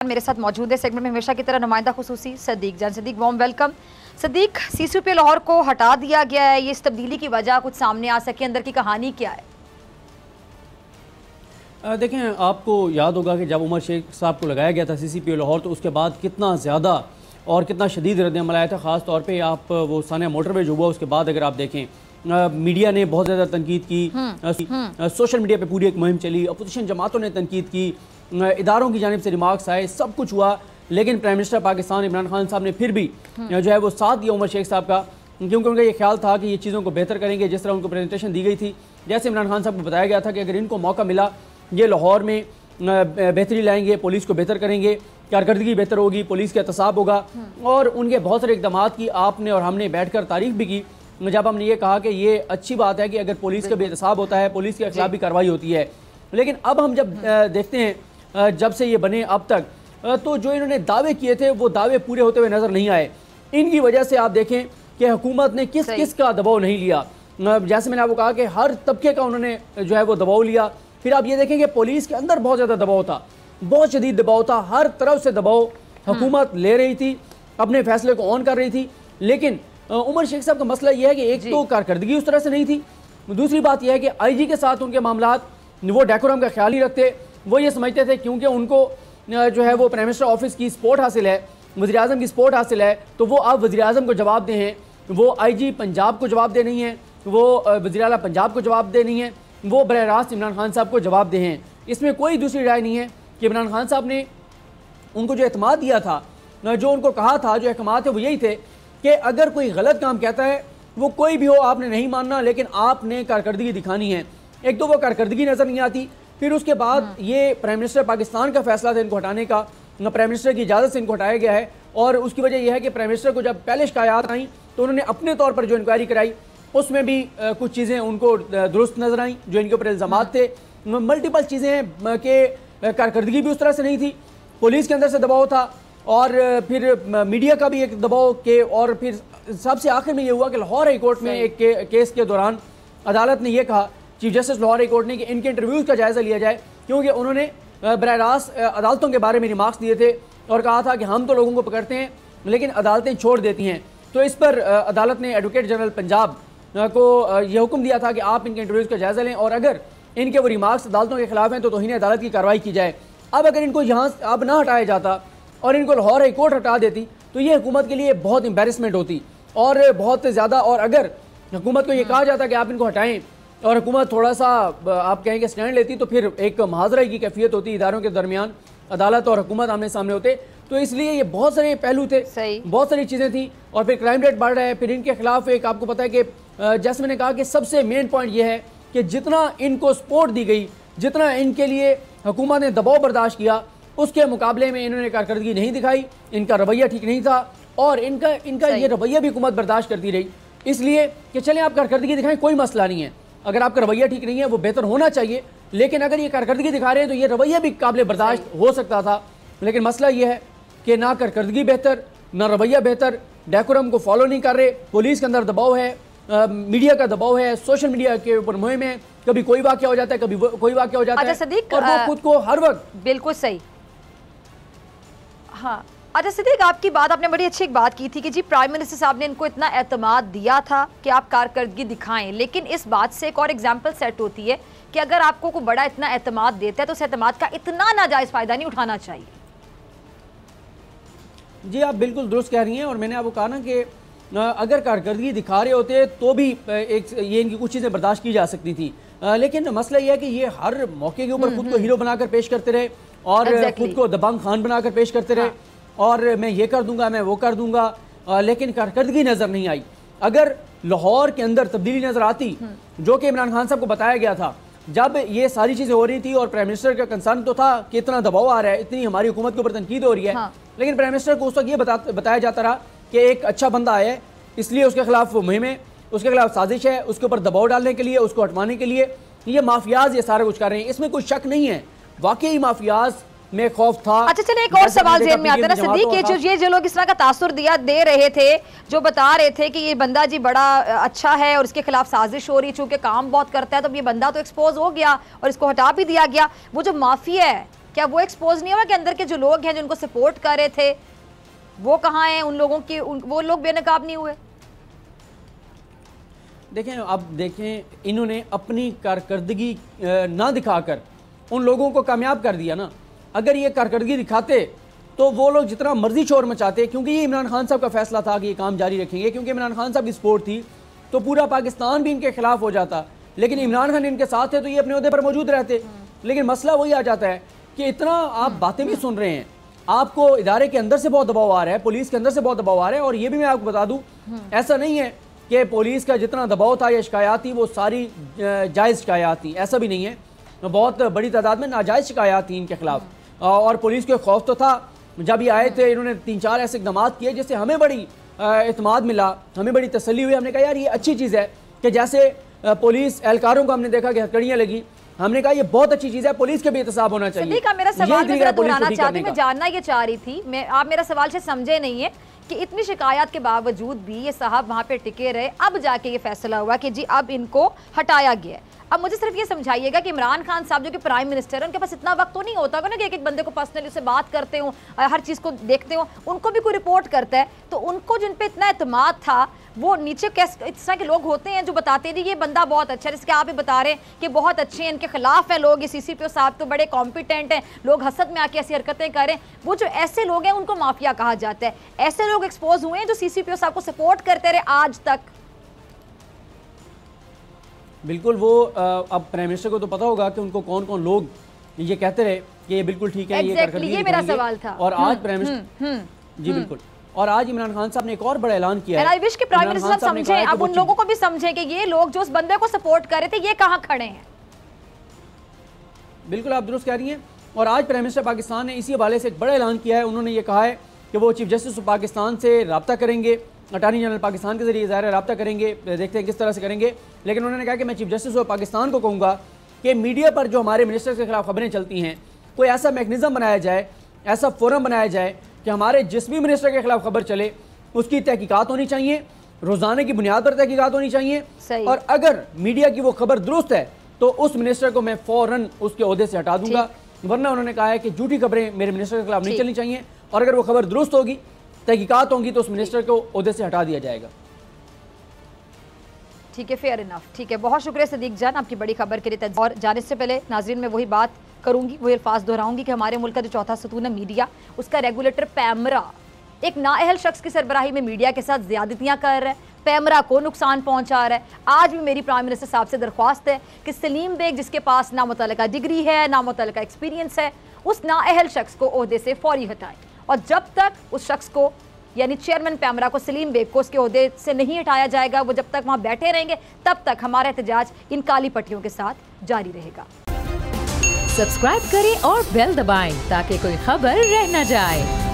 मेरे साथ मौजूद है सेगमेंट में हमेशा की तरह नुमाइंदा खुसूसी सदीक जान। Sadiq warm welcome. Sadiq, CCP Lahore को हटा दिया गया है, ये इस तब्दीली की वजह कुछ सामने आ सके, अंदर की कहानी क्या है? देखें, आपको याद होगा कि जब उमर शेख साहब को लगाया गया था सीसीपी लाहौर तो उसके बाद कितना ज़्यादा और कितना शदीद रद्द-ए-अमल आया था। ख़ास तौर पे आप वो सानिया मोटरवे जो हुआ उसके बाद अगर आप देखें मीडिया ने बहुत ज़्यादा तनकीद की, सोशल मीडिया पे पूरी एक मुहिम चली, अपोजिशन जमातों ने तनकीद की, इदारों की जानिब से रिमार्क्स आए, सब कुछ हुआ, लेकिन प्राइम मिनिस्टर पाकिस्तान इमरान खान साहब ने फिर भी जो है वो साथ दिया उमर शेख साहब का, क्योंकि उनका ये ख्याल था कि ये चीज़ों को बेहतर करेंगे। जिस तरह उनको प्रेजेंटेशन दी गई थी, जैसे इमरान खान साहब को बताया गया था कि अगर इनको मौका मिला ये लाहौर में बेहतरी लाएंगे, पुलिस को बेहतर करेंगे, कारकर्दगी बेहतर होगी, पुलिस का एहतसाब होगा। और उनके बहुत सारे इकदाम की आपने और हमने बैठकर तारीफ भी की, जब हमने ये कहा कि ये अच्छी बात है कि अगर पुलिस का भी एहतसाब होता है, पुलिस के खिलाफ भी कार्रवाई होती है। लेकिन अब हम जब देखते हैं जब से ये बने अब तक, तो जो इन्होंने दावे किए थे वो दावे पूरे होते हुए नजर नहीं आए। इनकी वजह से आप देखें कि हुकूमत ने किस किस का दबाव नहीं लिया। जैसे मैंने आपको कहा कि हर तबके का उन्होंने जो है वो दबाव लिया। फिर आप ये देखें कि पुलिस के अंदर बहुत ज़्यादा दबाव था, बहुत शदीद दबाव था, हर तरफ से दबाव हुकूमत ले रही थी, अपने फैसले को ऑन कर रही थी। लेकिन उमर शेख साहब का मसला यह है कि एक तो कारकर्दगी उस तरह से नहीं थी, दूसरी बात यह है कि आईजी के साथ उनके मामलात वो डेकोरम का ख्याल ही रखते। वो ये समझते थे क्योंकि उनको जो है वो प्राइम मिनिस्टर ऑफिस की सपोर्ट हासिल है, वज़ीर आज़म की सपोर्ट हासिल है, तो वो अब वज़ीर आज़म को जवाब दे हैं, वो आईजी पंजाब को जवाब दे नहीं है, वो वज़ीर आला पंजाब को जवाब दे नहीं है, वो बरह रास्त इमरान खान साहब को जवाब दे हैं। इसमें कोई दूसरी राय नहीं है कि इमरान खान साहब ने उनको जो एतमाद दिया था, जो उनको कहा था, जो अहकाम थे वो यही थे कि अगर कोई गलत काम कहता है, वो कोई भी हो, आपने नहीं मानना, लेकिन आपने कारकर्दगी दिखानी है। एक तो वो कारकर्दगी नज़र नहीं आती, फिर उसके बाद ये प्राइम मिनिस्टर पाकिस्तान का फैसला था इनको हटाने का, प्राइम मिनिस्टर की इजाज़त से इनको हटाया गया है। और उसकी वजह यह है कि प्राइम मिनिस्टर को जब पहले शिकायत आई तो उन्होंने अपने तौर पर जो इंक्वायरी कराई उसमें भी कुछ चीज़ें उनको दुरुस्त नजर आई, जो इनके ऊपर इल्ज़ामात थे। मल्टीपल चीज़ें हैं कि कारकर्दगी भी उस तरह से नहीं थी, पुलिस के अंदर से दबाव था, और फिर मीडिया का भी एक दबाव के, और फिर सबसे आखिर में ये हुआ कि लाहौर हाई कोर्ट में एक केस के दौरान अदालत ने यह कहा, chief justice Lahore high court ने, कि इनके इंटरव्यूज़ का जायज़ा लिया जाए, क्योंकि उन्होंने बरह रास्त अदालतों के बारे में रिमार्क्स दिए थे और कहा था कि हम तो लोगों को पकड़ते हैं लेकिन अदालतें छोड़ देती हैं। तो इस पर अदालत ने एडवोकेट जनरल पंजाब को यह हुक्म दिया था कि आप इनके इंटरव्यूज़ का जायज़ा लें, और अगर इनके वो रिमार्क्स अदालतों के खिलाफ हैं तो तौहीन अदालत की कार्रवाई की जाए। अब अगर इनको यहाँ अब ना हटाया जाता और इनको लाहौर हाई कोर्ट हटा देती तो ये हुकूमत के लिए बहुत एम्बेरसमेंट होती और बहुत ज़्यादा। और अगर हुकूमत को ये कहा जाता कि आप इनको हटाएं और हुकूमत थोड़ा सा आप कहें कि स्टैंड लेती, तो फिर एक मुहाज़रा की कैफियत होती इदारों के दरमियान, अदालत और हुकूमत आमने सामने होते। तो इसलिए ये बहुत सारे पहलू थे, बहुत सारी चीज़ें थी, और फिर क्राइम रेट बढ़ रहा है। फिर इनके खिलाफ एक आपको पता है कि जैसे मैंने कहा कि सबसे मेन पॉइंट ये है कि जितना इनको सपोर्ट दी गई, जितना इनके लिए हुकूमत ने दबाव बर्दाश्त किया, उसके मुकाबले में इन्होंने कारकर्दगी नहीं दिखाई, इनका रवैया ठीक नहीं था, और इनका ये रवैया भी हुकूमत बर्दाश्त करती रही। इसलिए कि चलें आप कारकर्दगी दिखाएं, कोई मसला नहीं है, अगर आपका रवैया ठीक नहीं है वो बेहतर होना चाहिए, लेकिन अगर ये कारकर्दगी दिखा रहे हैं तो ये रवैया भी काबिल बर्दाश्त हो सकता था। लेकिन मसला ये है कि ना कारकर्दगी बेहतर, ना रवैया बेहतर, डेकोरम को फॉलो नहीं कर रहे, पुलिस के अंदर दबाव है, मीडिया का दबाव है, सोशल मीडिया के ऊपर मुहिम है, कभी कोई वाक़या हो जाता है, कभी कोई वाक़या हो जाता है, सदीक, और वो खुद को हर वक्त बिल्कुल सही। हाँ, अच्छा सदीक, आपकी बात, आपने बड़ी अच्छी एक बात की थी कि जी प्राइम मिनिस्टर साहब ने इनको इतना एतमाद दिया था कि आप कारकर्दगी दिखाएं, लेकिन इस बात से एक और एग्जाम्पल सेट होती है कि अगर आपको कोई बड़ा इतना एतमाद देता है तो उस एतमाद का इतना नाजायज़ फ़ायदा नहीं उठाना चाहिए। जी आप बिल्कुल दुरुस्त कह रही हैं, और मैंने आपको कहा ना कि अगर कारकर्दगी दिखा रहे होते तो भी एक ये इनकी कुछ चीज़ें बर्दाश्त की जा सकती थी, लेकिन मसला ये है कि ये हर मौके के ऊपर खुद को हीरो बनाकर पेश करते रहे और खुद को दबंग खान बनाकर पेश करते रहे, और मैं ये कर दूंगा, मैं वो कर दूंगा, लेकिन कारकर्दगी नज़र नहीं आई। अगर लाहौर के अंदर तब्दीली नज़र आती, जो कि इमरान खान साहब को बताया गया था जब ये सारी चीज़ें हो रही थी, और प्राइम मिनिस्टर का कंसर्न तो था कि इतना दबाव आ रहा है, इतनी हमारी हुकूमत के ऊपर तनकीद हो रही है, लेकिन प्राइम मिनिस्टर को उस वक्त ये बताया जाता रहा कि एक अच्छा बंदा आया है, इसलिए उसके खिलाफ वो मुहिम है, उसके खिलाफ साजिश है, उसके ऊपर दबाव डालने के लिए, उसको हटवाने के लिए ये माफियाज ये सारा कुछ कर रहे हैं, इसमें कोई शक नहीं है, वाकई माफियाज में खौफ था। अच्छा चलिए, एक और सवाल ज़हन में आता है ना सदीक, जो लोग इस तरह का तासुर दे रहे थे, जो बता रहे थे कि ये बंदा जी बड़ा अच्छा है और इसके खिलाफ साजिश हो रही, चूंकि काम बहुत करता है, तो ये बंदा तो एक्सपोज हो गया और इसको हटा भी दिया गया, वो जो माफिया है क्या वो एक्सपोज नहीं हुआ कि अंदर के जो लोग हैं जिनको सपोर्ट कर रहे थे वो कहाँ हैं? उन लोगों की वो लोग बेनकाब नहीं हुए? देखें, अब देखें, इन्होंने अपनी कारकर्दगी ना दिखाकर उन लोगों को कामयाब कर दिया ना। अगर ये कारकर्दगी दिखाते तो वो लोग जितना मर्जी शोर मचाते, क्योंकि ये इमरान खान साहब का फैसला था कि ये काम जारी रखेंगे, क्योंकि इमरान खान साहब की सपोर्ट थी तो पूरा पाकिस्तान भी इनके खिलाफ हो जाता, लेकिन इमरान खान इनके साथ है तो ये अपने ओहदे पर मौजूद रहते। लेकिन मसला वही आ जाता है कि इतना आप बातें भी सुन रहे हैं, आपको इदारे के अंदर से बहुत दबाव आ रहा है, पुलिस के अंदर से बहुत दबाव आ रहा है। और ये भी मैं आपको बता दूं, ऐसा नहीं है कि पुलिस का जितना दबाव था या शिकायत थी वो सारी जायज़ शिकायत थी, ऐसा भी नहीं है। बहुत बड़ी तादाद में नाजायज़ शिकायत थी इनके खिलाफ और पुलिस को खौफ तो था। जब ये आए थे इन्होंने 3-4 ऐसे इकदाम किए जिससे हमें बड़ी एतमाद मिला, हमें बड़ी तसल्ली हुई। हमने कहा यार ये अच्छी चीज़ है कि जैसे पुलिस एहलकारों को हमने देखा कि हथकड़ियाँ लगी, हमने कहा ये बहुत अच्छी चीज़ है, पुलिस के भी एहतसाब होना चाहिए। मेरा सवाल मैं दोहराना चाहती हूँ, मैं जानना ये चाह रही थी, आप मेरा सवाल से समझे नहीं है कि इतनी शिकायत के बावजूद भी ये साहब वहाँ पे टिके रहे, अब जाके ये फैसला हुआ कि जी अब इनको हटाया गया है। अब मुझे सिर्फ ये समझाइएगा कि इमरान खान साहब जो कि प्राइम मिनिस्टर है, उनके पास इतना वक्त तो नहीं होता होगा ना कि एक एक बंदे को पर्सनली उससे बात करते हो, हर चीज़ को देखते हो, उनको भी कोई रिपोर्ट करता है, तो उनको जिन पे इतना एतमाद था वो नीचे कैसे इस तरह के लोग होते हैं जो बताते हैं ये बंदा बहुत अच्छा है, जिसके आप भी बता रहे हैं कि बहुत अच्छे हैं, इनके खिलाफ है लोग, ये CCPO साहब तो बड़े कॉम्पिटेंट हैं, लोग हसद में आके ऐसी हरकतें करें, वो जो ऐसे लोग हैं उनको माफिया कहा जाता है। ऐसे लोग एक्सपोज हुए हैं जो CCPO साहब को सपोर्ट करते रहे आज तक। बिल्कुल, वो अब प्राइम मिनिस्टर को तो पता होगा कि उनको कौन कौन लोग ये कहते रहे कि ये बिल्कुल ठीक है, ये मेरा सवाल था। और आज प्राइम मिनिस्टर जी बिल्कुल, और आज इमरान खान साहब ने एक और बड़ा ऐलान किया है। आई विश कि प्राइम मिनिस्टर समझे, अब उन लोगों को भी समझे कि ये लोग जो उस बंदे को सपोर्ट कर रहे थे ये कहां खड़े हैं। बिल्कुल आप दुरुस्त कह रही हैं। और आज प्राइम मिनिस्टर पाकिस्तान ने इसी हवाले से एक बड़ा ऐलान किया है। उन्होंने ये कहा है कि वो चीफ जस्टिस ऑफ पाकिस्तान से रब्ता करेंगे, अटॉर्नी जनरल पाकिस्तान के जरिए ज़ाहिर रब्ता करेंगे, देखते हैं किस तरह से करेंगे। लेकिन उन्होंने कहा कि मैं चीफ जस्टिस ऑफ पाकिस्तान को कहूँगा कि मीडिया पर जो हमारे मिनिस्टर के खिलाफ खबरें चलती हैं, कोई ऐसा मैकेनिज्म बनाया जाए, ऐसा फोरम बनाया जाए कि हमारे जिस भी मिनिस्टर के खिलाफ खबर चले उसकी तहकीकात होनी चाहिए, रोज़ाना की बुनियाद पर तहकीकात होनी चाहिए। और अगर मीडिया की वो खबर दुरुस्त है तो उस मिनिस्टर को मैं फौरन उसके ओहदे से हटा दूंगा। वरना उन्होंने कहा है कि झूठी खबरें मेरे मिनिस्टर के खिलाफ नहीं चलनी चाहिए, और अगर वो खबर दुरुस्त होगी, तहकीकात होंगी, तो उस मिनिस्टर को ओहदे से हटा दिया जाएगा। ठीक है, फेयर इनफ। ठीक है, बहुत शुक्रिया सदीक जान आपकी बड़ी खबर के लिए। और जाने से पहले नाज़रीन मैं वही बात करूंगी, वही अल्फाज दोहराऊंगी कि हमारे मुल्क का जो चौथा सतून है मीडिया, उसका रेगुलेटर पैमरा एक नाअहल शख्स की सरबराही में मीडिया के साथ ज्यादतियां कर रहा है, पैमरा को नुकसान पहुंचा रहा है। आज भी मेरी प्राइम मिनिस्टर साहब से दरख्वास्त है कि सलीम बेग, जिसके पास नामुतल्लिका डिग्री है, नामुतल्लिका एक्सपीरियंस है, उस नाअहल शख्स को ओहदे से फौरी हटाएं। और जब तक उस शख्स को यानी चेयरमैन पैमरा को, सलीम बेग को, उसके ओहदे से नहीं हटाया जाएगा, वो जब तक वहां बैठे रहेंगे तब तक हमारा एहतजाज इन काली पट्टियों के साथ जारी रहेगा। सब्सक्राइब करें और बेल दबाएं ताकि कोई खबर रह न जाए।